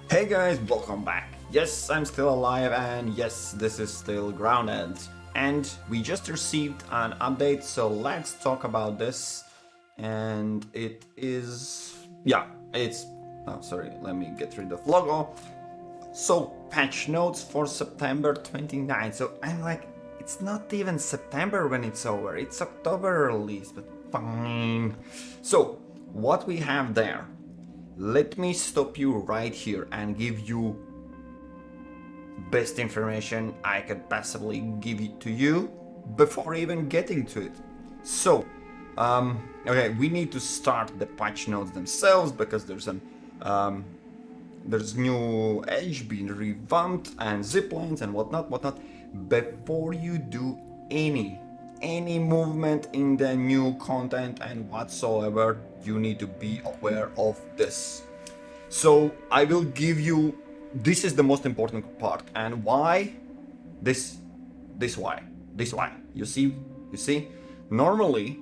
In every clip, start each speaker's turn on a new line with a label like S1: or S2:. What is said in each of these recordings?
S1: Hey guys, welcome back. Yes, I'm still alive, and yes, this is still grounded. And we just received an update, so let's talk about this. And it is. Yeah, it's. Oh, sorry, let me get rid of logo. So, patch notes for September 29th. So, I'm like, it's not even September when it's over, it's October release, but fine. So, what we have there, let me stop you right here and give you best information I could possibly give it to you before even getting to it. So, okay, we need to start the patch notes themselves because there's new edge being revamped and ziplines and whatnot. Before you do any movement in the new content and whatsoever, you need to be aware of this. So I will give you, this is the most important part. And why? This this why. This why. You see? Normally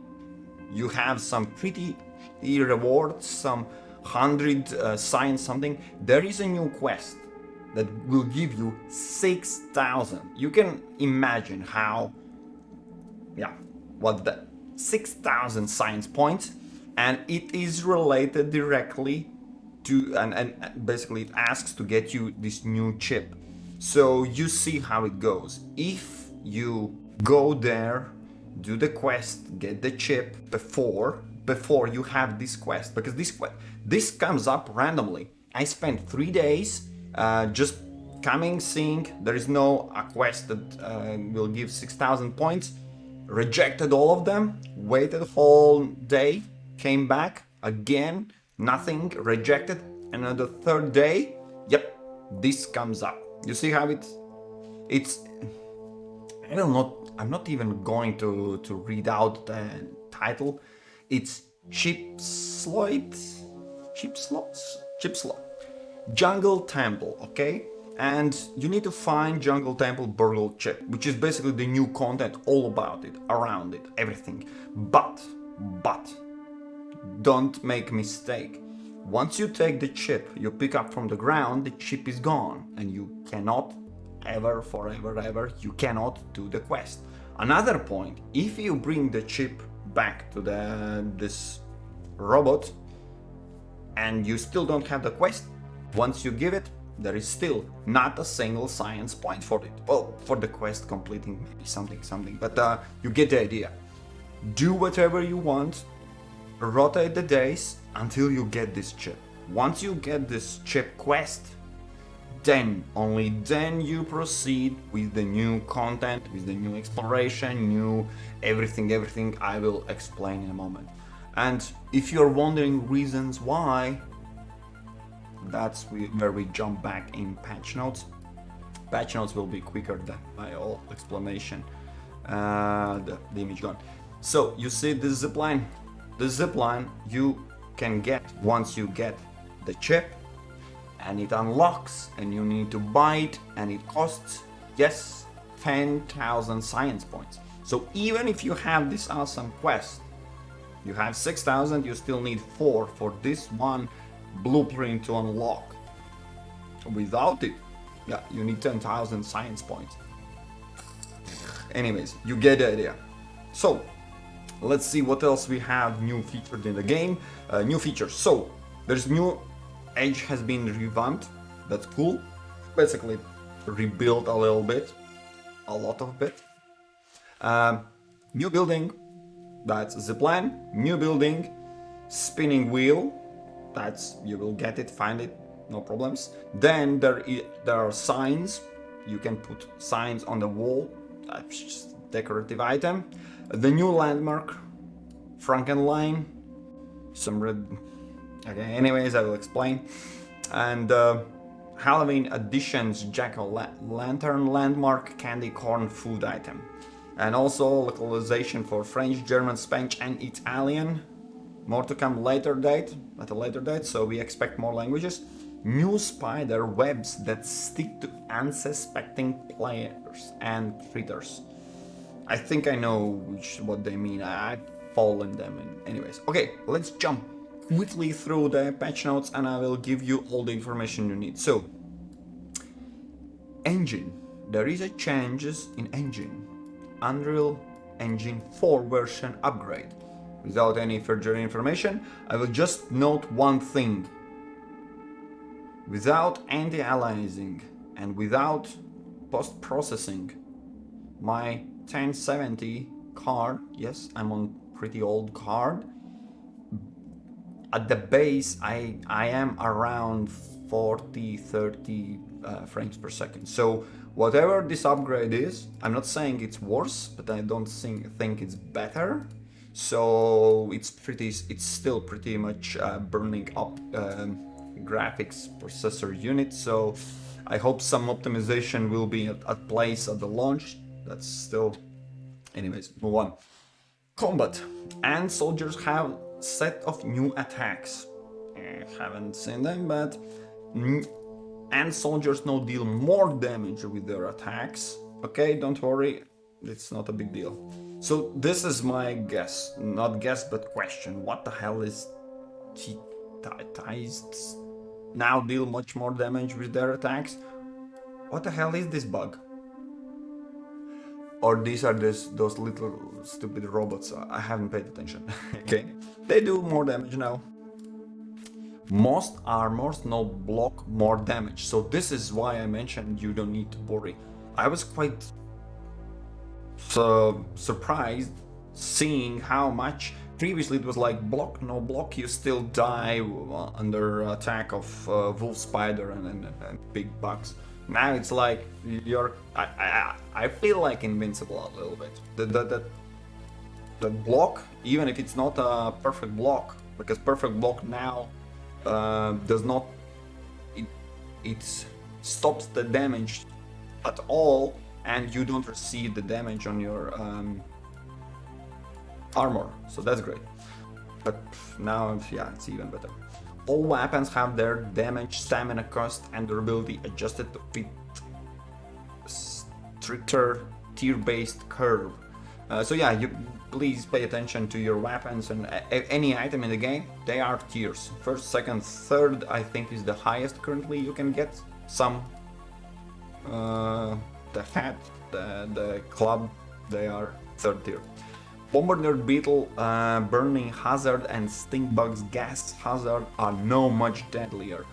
S1: you have some pretty rewards, some 100 science something. There is a new quest that will give you 6,000. You can imagine how, yeah, what the 6,000 science points, and it is related directly to, and basically it asks to get you this new chip. So you see how it goes. If you go there, do the quest, get the chip before you have this quest, because this comes up randomly. I spent 3 days just coming, seeing there is no a quest that will give 6,000 points. Rejected all of them, waited whole day, came back again, nothing, rejected. Another third day, yep, this comes up. You see how it's I'm not even going to read out the title. It's Chipslot Jungle Temple, okay? And you need to find Jungle Temple Burgle Chip, which is basically the new content all about it, around it, everything. But don't make mistake. Once you take the chip you pick up from the ground, the chip is gone and you cannot ever you cannot do the quest. Another point, if you bring the chip back to this robot and you still don't have the quest, once you give it, there is still not a single science point for it. Well, for the quest completing, maybe something, but you get the idea. Do whatever you want, rotate the days until you get this chip. Once you get this chip quest, then, only then you proceed with the new content, with the new exploration, new everything I will explain in a moment. And if you're wondering reasons why, that's where we jump back in patch notes. Patch notes will be quicker than my whole explanation. The image gone. So you see this zipline? The zipline you can get once you get the chip, and it unlocks and you need to buy it, and it costs, yes, 10,000 science points. So even if you have this awesome quest, you have 6,000, you still need 4 for this one blueprint to unlock. Without it, yeah, you need 10,000 science points. Anyways, you get the idea. So let's see what else we have new featured in the game. New features. So there's new edge has been revamped. That's cool. Basically rebuilt a little bit, a lot of bit. New building, that's zipline. New building, spinning wheel, that's, you will get it, find it, no problems. Then there are signs. You can put signs on the wall. That's just a decorative item. The new landmark, Frankenline, some red. Okay, anyways, I will explain. And Halloween Editions Jack-o'-lantern landmark candy corn food item. And also localization for French, German, Spanish, and Italian. More to come at a later date, so we expect more languages. New spider webs that stick to unsuspecting players and critters. I think I know what they mean. I've fallen them in. Anyways, okay, let's jump quickly through the patch notes and I will give you all the information you need. So, engine. There is a changes in engine. Unreal Engine 4 version upgrade. Without any further information, I will just note one thing. Without anti-aliasing and without post-processing, my 1070 card, yes, I'm on pretty old card, at the base I am around 30 frames per second. So whatever this upgrade is, I'm not saying it's worse, but I don't think it's better. So it's still pretty much burning up graphics processor unit. So I hope some optimization will be at place at the launch. That's still, anyways, move on. Combat. And soldiers have set of new attacks. I haven't seen them, but and soldiers now deal more damage with their attacks. Okay, don't worry, it's not a big deal. So this is my guess, not guess but question. What the hell is Titanists now deal much more damage with their attacks? What the hell is this bug? Or these are those little stupid robots? I haven't paid attention. Okay, they do more damage now. Most armors now block more damage, so this is why I mentioned you don't need to worry. I was quite surprised seeing how much previously it was like block, no block, you still die under attack of wolf spider and big bugs. Now it's like I feel like invincible a little bit. The block, even if it's not a perfect block, because perfect block now does not, it stops the damage at all and you don't receive the damage on your armor, so that's great. But now, yeah, it's even better. All weapons have their damage, stamina cost and durability adjusted to fit stricter tier-based curve. So yeah, you please pay attention to your weapons and any item in the game. They are tiers. First, second, third, I think is the highest currently you can get. Some, the hat, the club, they are third tier. Bombardier Beetle, Burning Hazard and Stinkbug's Gas Hazard are no much deadlier.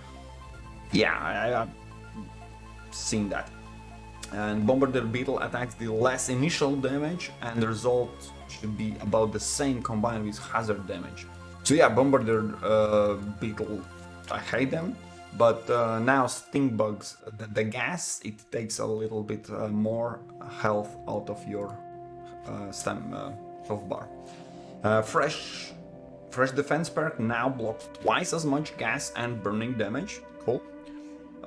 S1: Yeah, I've seen that. And Bombardier Beetle attacks the less initial damage and the result should be about the same combined with hazard damage. So yeah, Bombardier Beetle, I hate them. But now Stinkbugs, the gas, it takes a little bit more health out of your health bar. Fresh defense perk now blocks twice as much gas and burning damage. Cool.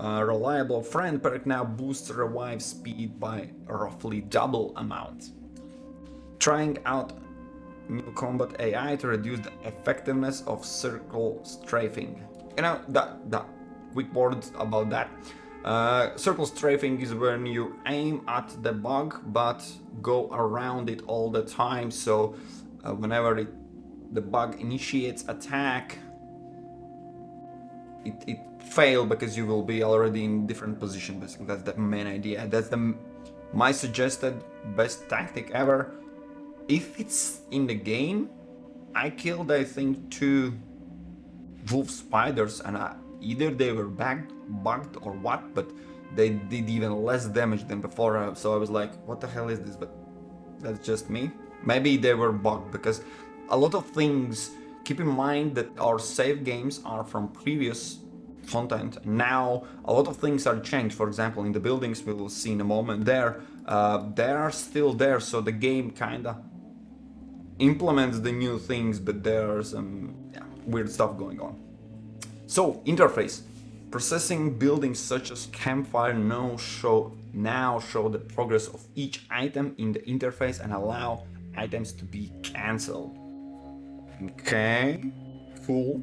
S1: Reliable friend perk now boosts revive speed by roughly double amount. Trying out new combat AI to reduce the effectiveness of circle strafing. You know, that quick word about that. Circle strafing is when you aim at the bug but go around it all the time, so whenever the bug initiates attack, it fail because you will be already in different position. Basically, that's the main idea. That's my suggested best tactic ever. If it's in the game, I killed I think 2 wolf spiders and either they were bugged or what, but they did even less damage than before, so I was like, what the hell is this? But that's just me. Maybe they were bugged, because a lot of things, keep in mind that our save games are from previous content. Now a lot of things are changed. For example, in the buildings we will see in a moment there, they are still there, so the game kinda implements the new things, but there are some weird stuff going on. So, interface. Processing buildings such as campfire now show the progress of each item in the interface and allow items to be cancelled. Okay, cool.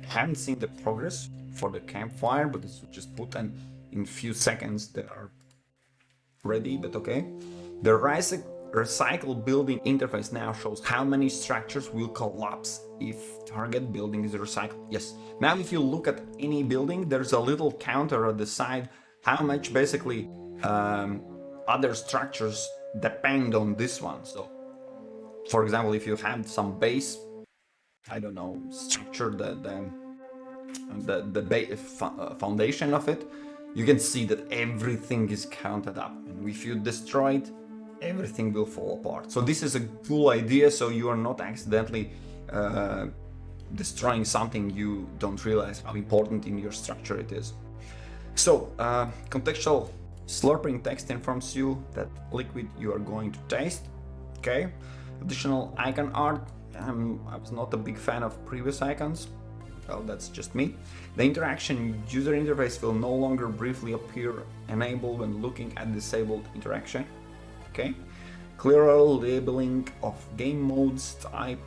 S1: Haven't seen the progress for the campfire, but it's just put in few seconds they are ready, but okay. The recycle building interface now shows how many structures will collapse if target building is recycled. Yes. Now if you look at any building, there's a little counter at the side how much basically other structures depend on this one. So for example, if you have some base, I don't know, structure, foundation of it, you can see that everything is counted up, and if you destroy it, everything will fall apart. So this is a cool idea, so you are not accidentally destroying something you don't realize how important in your structure it is. So contextual slurping text informs you that liquid you are going to taste. Okay. Additional icon art. I was not a big fan of previous icons. Well, that's just me. The interaction user interface will no longer briefly appear enabled when looking at disabled interaction. Okay. Clearer labeling of game modes type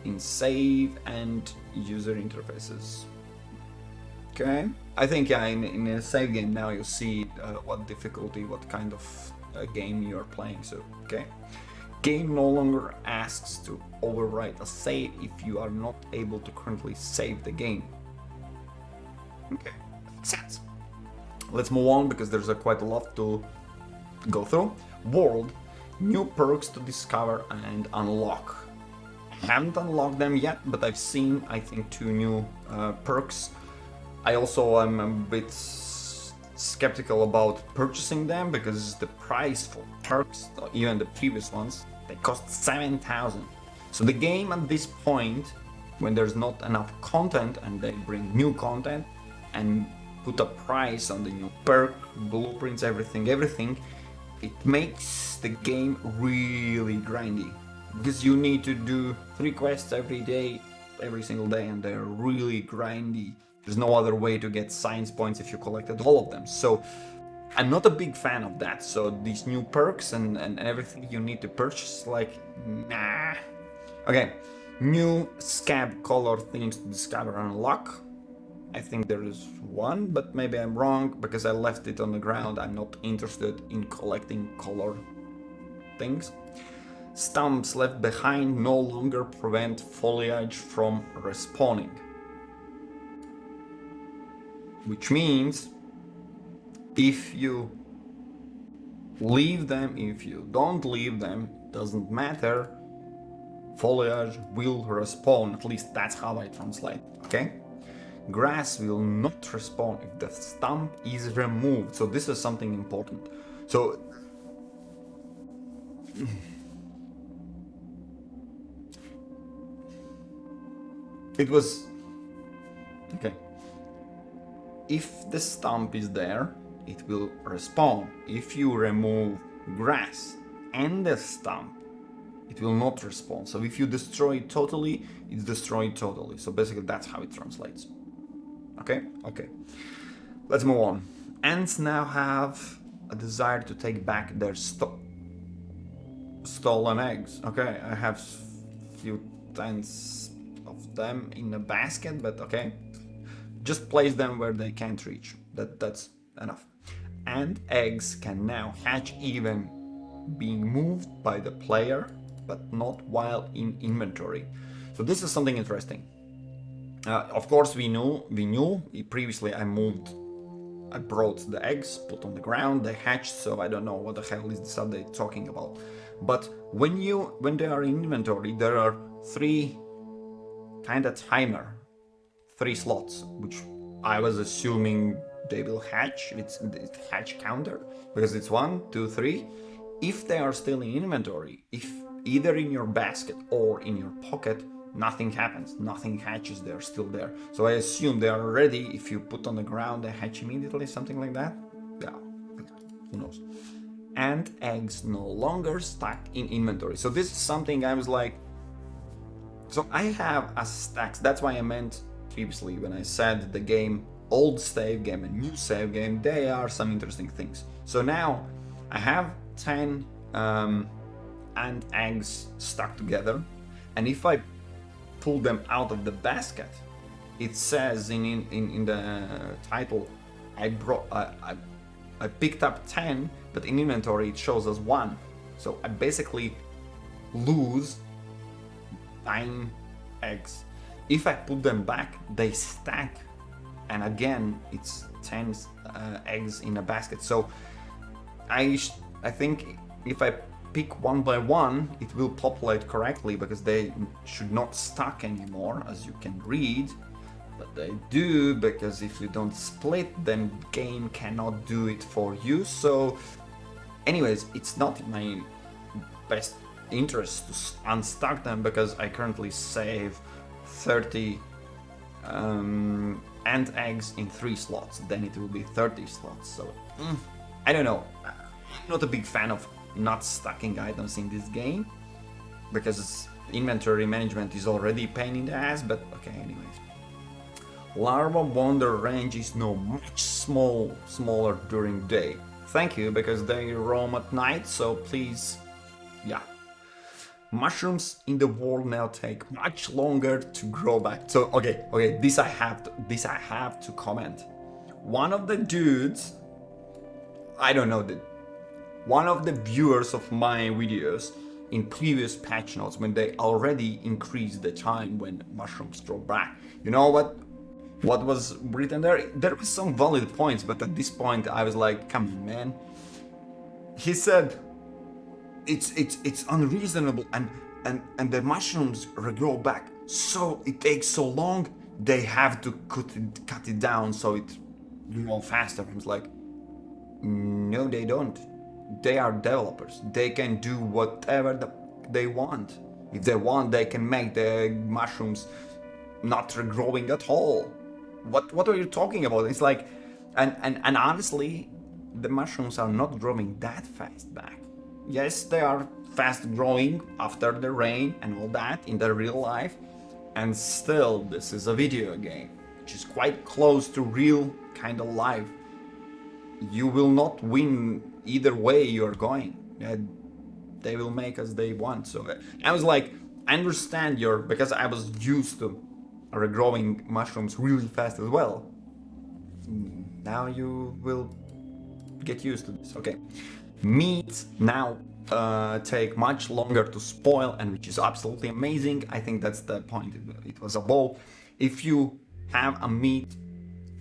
S1: in save and user interfaces. Okay. I think in a save game now you see what difficulty, what kind of game you are playing. So okay. Game no longer asks to overwrite a save if you are not able to currently save the game. Okay, makes sense. Let's move on because there's quite a lot to go through. World, new perks to discover and unlock. I haven't unlocked them yet, but I've seen, I think, 2 new perks. I also am a bit skeptical about purchasing them because the price for perks, even the previous ones, they cost 7,000. So the game at this point, when there's not enough content and they bring new content and put a price on the new perk, blueprints, everything, it makes the game really grindy because you need to do 3 quests every single day, and they're really grindy. There's no other way to get science points if you collected all of them. So I'm not a big fan of that. So these new perks and everything you need to purchase, like, nah. Okay, new scab color things to discover and unlock. I think there is one, but maybe I'm wrong because I left it on the ground. I'm not interested in collecting color things. Stumps left behind no longer prevent foliage from respawning. Which means if you leave them, if you don't leave them, doesn't matter, foliage will respawn. At least that's how I translate, okay? Grass will not respawn if the stump is removed. So this is something important. So it was okay. If the stump is there, it will respawn. If you remove grass and the stump, it will not respawn. So if you destroy it totally, it's destroyed totally. So basically that's how it translates. Okay? Okay. Let's move on. Ants now have a desire to take back their stolen eggs. Okay, I have few tens of them in a basket, but okay. Just place them where they can't reach. That's enough. And eggs can now hatch even being moved by the player, but not while in inventory. So this is something interesting. Of course, we knew previously. I brought the eggs, put on the ground, they hatched. So I don't know what the hell is this update talking about. But when they are in inventory, there are 3 kind of timer. 3 slots, which I was assuming they will hatch. It's hatch counter because it's 1, 2, 3. If they are still in inventory, if either in your basket or in your pocket, nothing happens. Nothing hatches. They're still there. So I assume they are ready. If you put on the ground, they hatch immediately. Something like that. Yeah, who knows? And eggs no longer stuck in inventory. So this is something I was like. So I have a stacks. That's why I meant previously when I said the game, old save game and new save game, they are some interesting things. So now I have 10 ant eggs stuck together, and if I pull them out of the basket, it says in the title I picked up 10, but in inventory it shows as 1. So I basically lose 9 eggs. If I put them back, they stack, and again it's 10 eggs in a basket. So I think if I pick one by one, it will populate correctly, because they should not stack anymore, as you can read. But they do, because if you don't split, then game cannot do it for you. So anyways, it's not in my best interest to unstack them, because I currently save 30 ant eggs in 3 slots. Then it will be 30 slots. So I don't know. I'm not a big fan of not stacking items in this game, because inventory management is already a pain in the ass. But okay, anyways. Larva wander range is now much smaller during day. Thank you, because they roam at night, so please, yeah. Mushrooms in the world now take much longer to grow back. So okay, this I have to comment. One of the dudes, I don't know, one of the viewers of my videos in previous patch notes, when they already increased the time when mushrooms grow back, you know what was written there? There was some valid points, but at this point I was like, come on, man. He said it's unreasonable, and the mushrooms regrow back, so it takes so long, they have to cut it down so it grows faster. I was like, no, they don't. They are developers. They can do whatever they want. If they want, they can make the mushrooms not regrowing at all. What are you talking about? It's like, and honestly, the mushrooms are not growing that fast back. Yes, they are fast growing after the rain and all that in the real life, and still this is a video game, which is quite close to real kind of life. You will not win either way you're going. They will make as they want. So I was like, I understand because I was used to regrowing mushrooms really fast as well. Now you will get used to this. Okay, meat now take much longer to spoil, and which is absolutely amazing. I think that's the point it was about. If you have a meat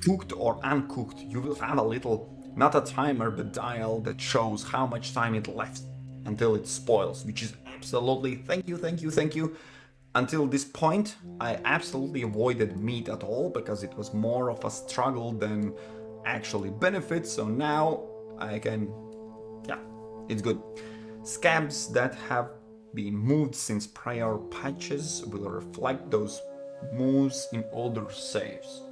S1: cooked or uncooked, you will have a little, not a timer, but dial that shows how much time it left until it spoils, which is absolutely, thank you. Until this point, I absolutely avoided meat at all, because it was more of a struggle than actually benefit. So now I can, yeah, it's good. Scabs that have been moved since prior patches will reflect those moves in older saves.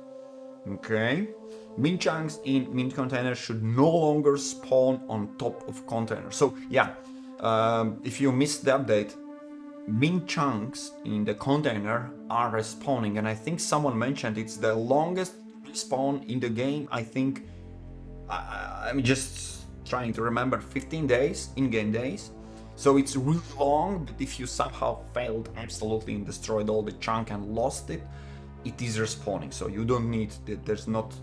S1: Okay. Mint chunks in mint containers should no longer spawn on top of containers. So yeah, if you missed the update, mint chunks in the container are respawning, and I think someone mentioned it's the longest respawn in the game. I think I'm just trying to remember, 15 days, in-game days. So it's really long, but if you somehow failed absolutely and destroyed all the chunk and lost it, it is respawning. So you don't need it, there's not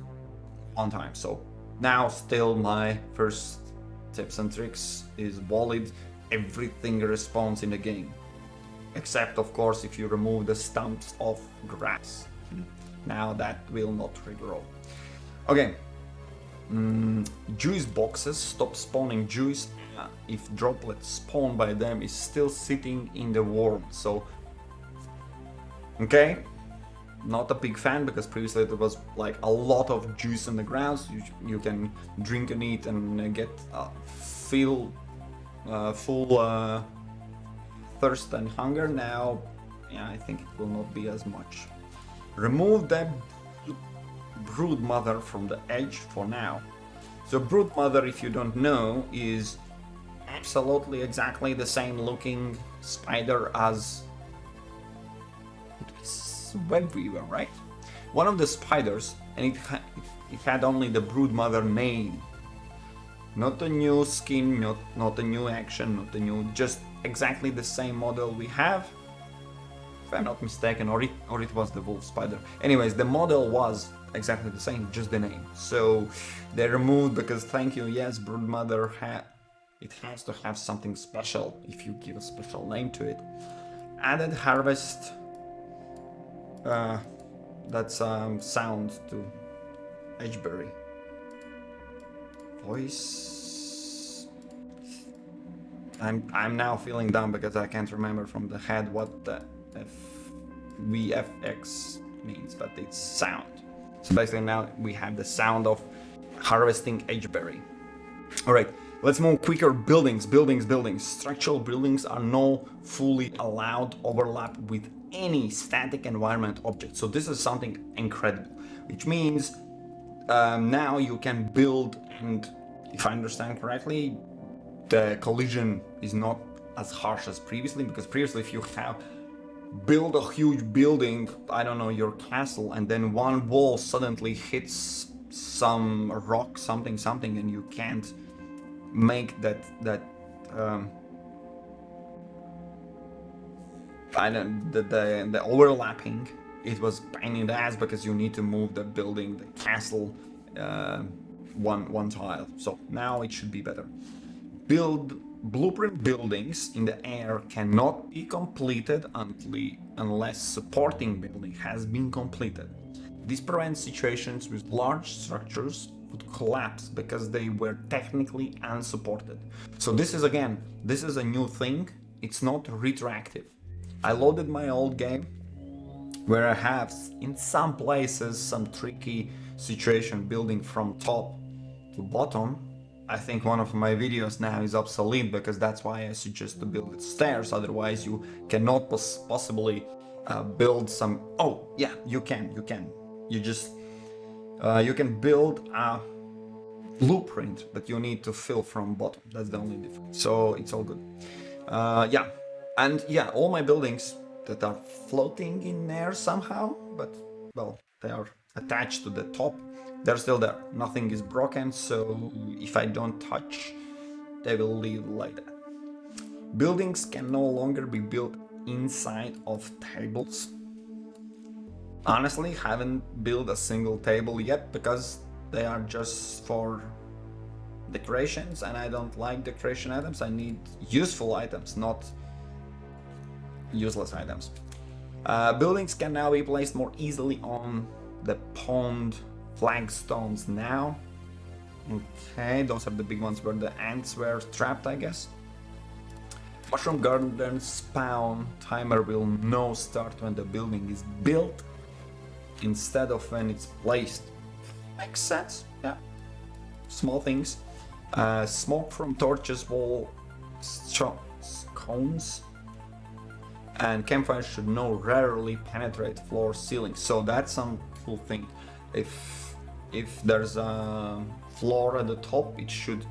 S1: on time. So now still my first tips and tricks is valid. Everything respawns in the game, except of course if you remove the stumps of grass. Now that will not regrow. Okay. Juice boxes stop spawning juice if droplets spawned by them is still sitting in the worm. So okay, not a big fan, because previously there was like a lot of juice on the ground, so you can drink and eat and get full thirst and hunger. Now, yeah, I think it will not be as much. Remove the brood mother from the edge for now. So brood mother, if you don't know, is absolutely exactly the same looking spider as web weaver, right? One of the spiders, and it had only the brood mother name, not a new skin, not a new action, not a new, just exactly the same model we have, if I'm not mistaken, or it was the wolf spider. Anyways, the model was exactly the same, just the name. So they removed, because thank you, yes, brood mother It has to have something special if you give a special name to it. Added harvest. That's sound to Edgeberry. Voice. I'm now feeling dumb because I can't remember from the head what the VFX means, but it's sound. So basically now we have the sound of harvesting Edgeberry. All right, let's move quicker. Buildings. Structural buildings are no fully allowed overlap with any static environment object. So this is something incredible, which means now you can build, and if I understand correctly, the collision is not as harsh as previously, because previously if you have build a huge building, I don't know, your castle, and then one wall suddenly hits some rock, something, and you can't make the overlapping. It was pain in the ass because you need to move the building, the castle, one tile. So now it should be better. Blueprint buildings in the air cannot be completed unless supporting building has been completed. This prevents situations with large structures would collapse because they were technically unsupported. So this is a new thing. It's not retroactive. I loaded my old game where I have in some places some tricky situation building from top to bottom. I think one of my videos now is obsolete because that's why I suggest to build it stairs. Otherwise you cannot possibly build some. Oh yeah, you can. You can build a blueprint, but you need to fill from bottom. That's the only difference. So it's all good. All my buildings that are floating in air somehow, but well, they are attached to the top. They're still there. Nothing is broken, so if I don't touch, they will leave like that. Buildings can no longer be built inside of tables. Honestly, haven't built a single table yet because they are just for decorations, and I don't like decoration items. I need useful items, not useless items. Buildings can now be placed more easily on the pond flagstones now. Okay, those are the big ones where the ants were trapped, I guess. Mushroom garden spawn timer will now start when the building is built instead of when it's placed. Makes sense, yeah. Small things. Smoke from torches will cones and campfires should now rarely penetrate floor ceilings. So that's some cool thing. If there's a floor at the top, it should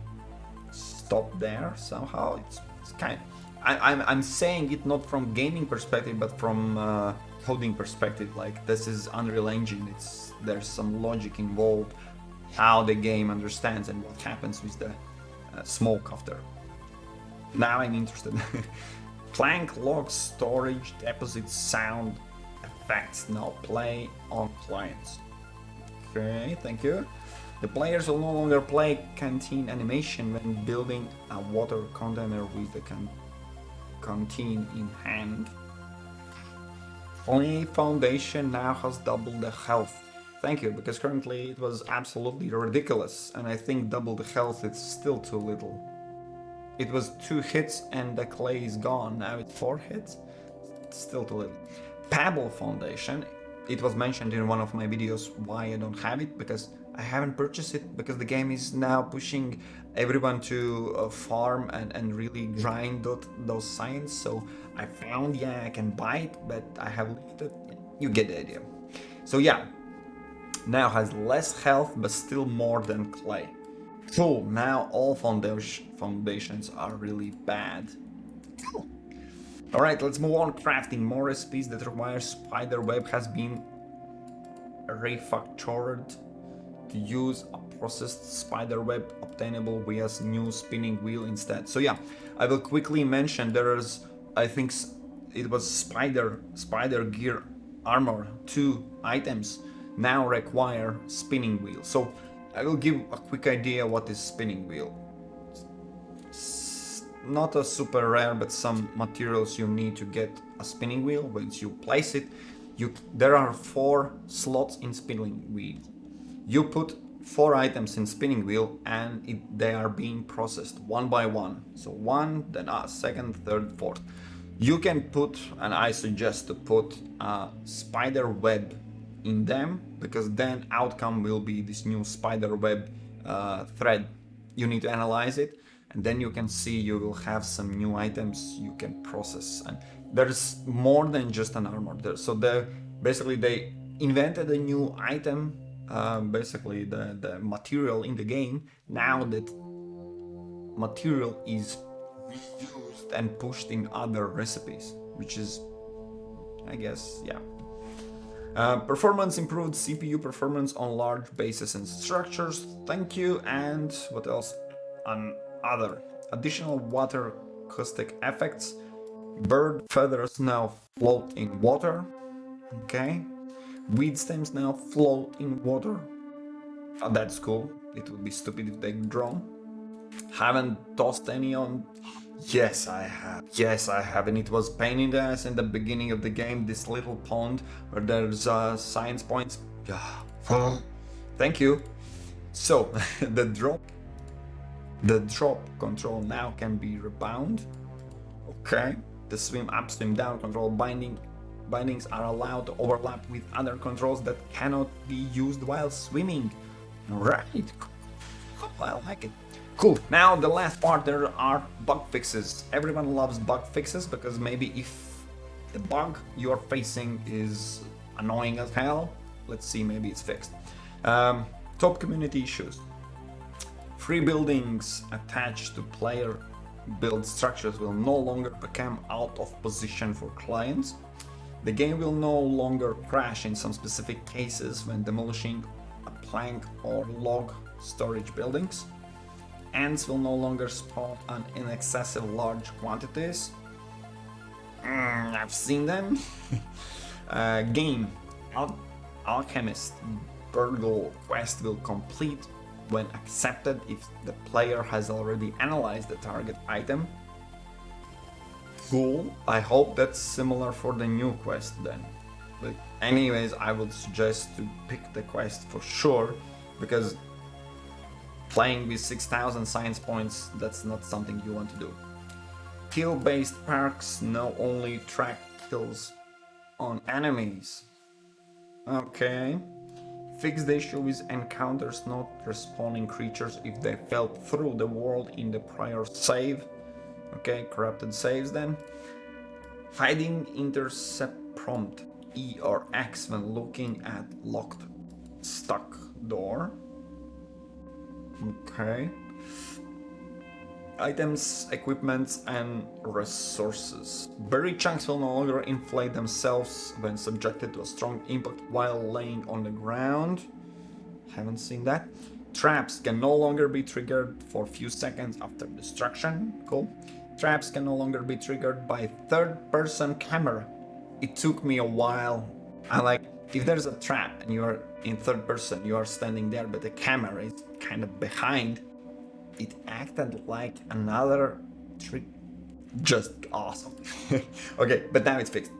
S1: stop there somehow. It's kind of, I'm saying it not from gaming perspective, but from coding perspective. Like, this is Unreal Engine. There's some logic involved, how the game understands and what happens with the smoke after. Now I'm interested. Plank log storage deposit sound effects now play on clients. Okay, thank you. The players will no longer play canteen animation when building a water container with the canteen in hand. Only foundation now has double the health. Thank you, because currently it was absolutely ridiculous, and I think double the health is still too little. It was 2 hits and the clay is gone. Now it's 4 hits. It's still too little. Pebble foundation. It was mentioned in one of my videos why I don't have it, because I haven't purchased it, because the game is now pushing everyone to farm and really grind those signs. So I found, yeah, I can buy it, but I have limited. You get the idea. So yeah, now has less health, but still more than clay. Cool, now all foundations are really bad. Cool. Alright, let's move on. Crafting. More recipes that require spider web has been refactored to use a processed spider web obtainable via new spinning wheel instead. So yeah, I will quickly mention there's, I think it was spider gear armor, 2 items now require spinning wheel. So I will give a quick idea what is spinning wheel. not a super rare, but some materials you need to get a spinning wheel. Once you place it, there are 4 slots in spinning wheel. You put 4 items in spinning wheel and they are being processed one by one. So 1, then a second, third, fourth. You can put, and I suggest to put a spider web in them, because then outcome will be this new spider web thread. You need to analyze it, and then you can see you will have some new items you can process. And there's more than just an armor there. So basically they invented a new item, basically the material in the game. Now that material is reused and pushed in other recipes, which is, I guess, yeah. Performance improved, CPU performance on large bases and structures, thank you. And what else? Other additional water acoustic effects. Bird feathers now float in water. Okay. Weed stems now float in water. Oh, that's cool. It would be stupid if they drown. Haven't tossed any on. Yes, I have. Yes, I have. And it was pain in the ass in the beginning of the game. This little pond where there's science points. Thank you. So the drop control now can be rebound. Okay. The swim up, swim down control bindings are allowed to overlap with other controls that cannot be used while swimming. Right. I like it. Cool. Now the last part, there are bug fixes. Everyone loves bug fixes because maybe if the bug you're facing is annoying as hell, let's see, maybe it's fixed. Top community issues. Free buildings attached to player build structures will no longer become out of position for clients. The game will no longer crash in some specific cases when demolishing a plank or log storage buildings. Ants will no longer spawn in excessive large quantities. I've seen them. Game Alchemist Burgle quest will complete when accepted if the player has already analyzed the target item. Cool. I hope that's similar for the new quest then. But anyways, I would suggest to pick the quest for sure, because playing with 6,000 science points, that's not something you want to do. Kill-based perks now only track kills on enemies. Okay. Fix the issue with encounters not respawning creatures if they fell through the world in the prior save. Okay, corrupted saves then. Hiding intercept prompt E or X when looking at locked stuck door. Okay. Items, equipments, and resources. Buried chunks will no longer inflate themselves when subjected to a strong impact while laying on the ground. Haven't seen that. Traps can no longer be triggered for a few seconds after destruction. Cool. Traps can no longer be triggered by third-person camera. It took me a while. If there's a trap and you are in third person, you are standing there, but the camera is kind of behind, it acted like another trick. Just awesome. Okay, but now it's fixed.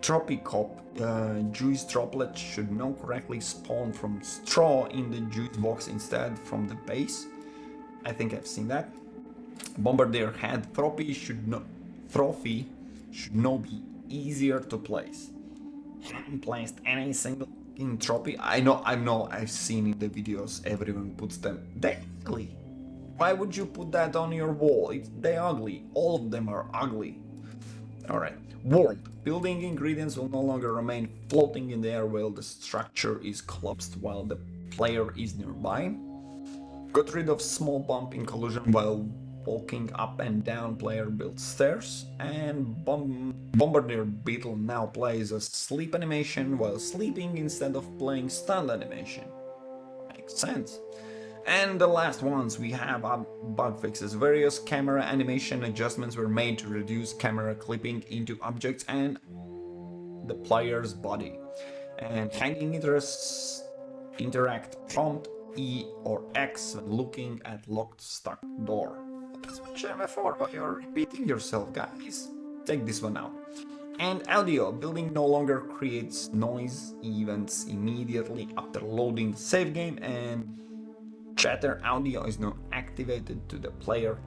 S1: Tropicop, juice droplets should now correctly spawn from straw in the juice box instead from the base. I think I've seen that. Bombardier head trophy should not be easier to place. Haven't placed any single trophy. I know, I've seen in the videos everyone puts them. They're ugly. Why would you put that on your wall? They're ugly. All of them are ugly. Alright. World. Building ingredients will no longer remain floating in the air while the structure is collapsed while the player is nearby. Got rid of small bump in collision while walking up and down player built stairs, and Bombardier Beetle now plays a sleep animation while sleeping instead of playing stunned animation. Makes sense. And the last ones, we have bug fixes. Various camera animation adjustments were made to reduce camera clipping into objects and the player's body. And hanging interact prompt E or X when looking at locked stuck door. as mentioned before, but you're repeating yourself, guys. Take this one out. And audio. Building no longer creates noise events immediately after loading the save game, and chatter audio is now activated to the player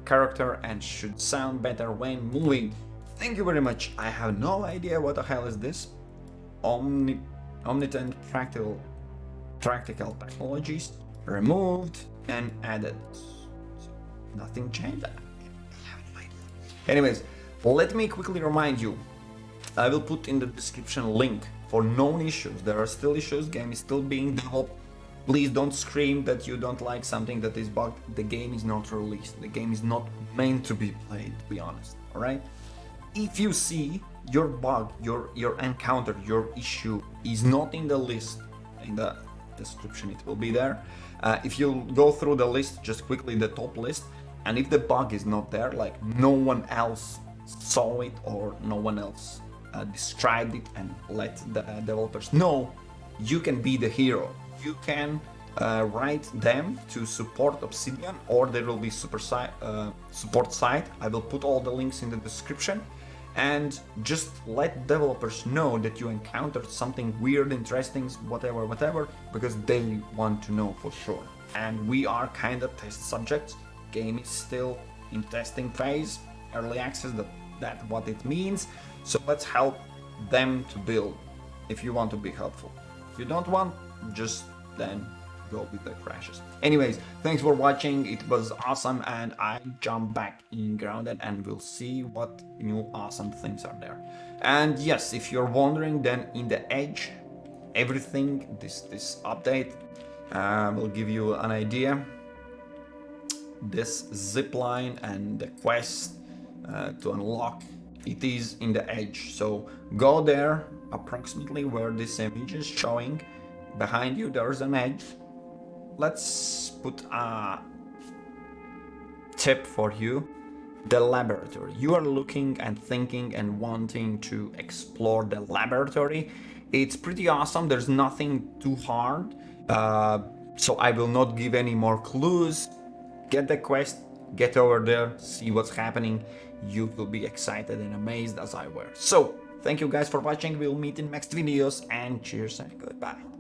S1: character and should sound better when moving. Thank you very much. I have no idea what the hell is this. Omnitent practical technologies removed and added. So nothing changed. I have no idea. Anyways, let me quickly remind you. I will put in the description link for known issues. There are still issues. Game is still being developed. Please don't scream that you don't like something that is bugged. The game is not released. The game is not meant to be played, to be honest. All right. If you see your bug, your encounter, your issue is not in the list, in the description it will be there. If you go through the list, just quickly the top list, and if the bug is not there, like no one else saw it or no one else described it and let the developers know, you can be the hero. You can write them to support Obsidian, or there will be support site. I will put all the links in the description, and just let developers know that you encountered something weird, interesting, whatever, because they want to know for sure. And we are kind of test subjects. Game is still in testing phase, early access, that's what it means. So let's help them to build if you want to be helpful. If you don't want, just then go with the crashes. Anyways, thanks for watching. It was awesome, and I jump back in Grounded and we'll see what new awesome things are there. And yes, if you're wondering, then in the Edge, everything, this update will give you an idea. This zip line and the quest to unlock, it is in the Edge. So go there, approximately where this image is showing. Behind you there's an edge. Let's put a tip for you. The laboratory. You are looking and thinking and wanting to explore the laboratory. It's pretty awesome. There's nothing too hard. So I will not give any more clues. Get the quest, get over there, see what's happening. You will be excited and amazed as I were. So thank you guys for watching. We'll meet in next videos, and cheers and goodbye.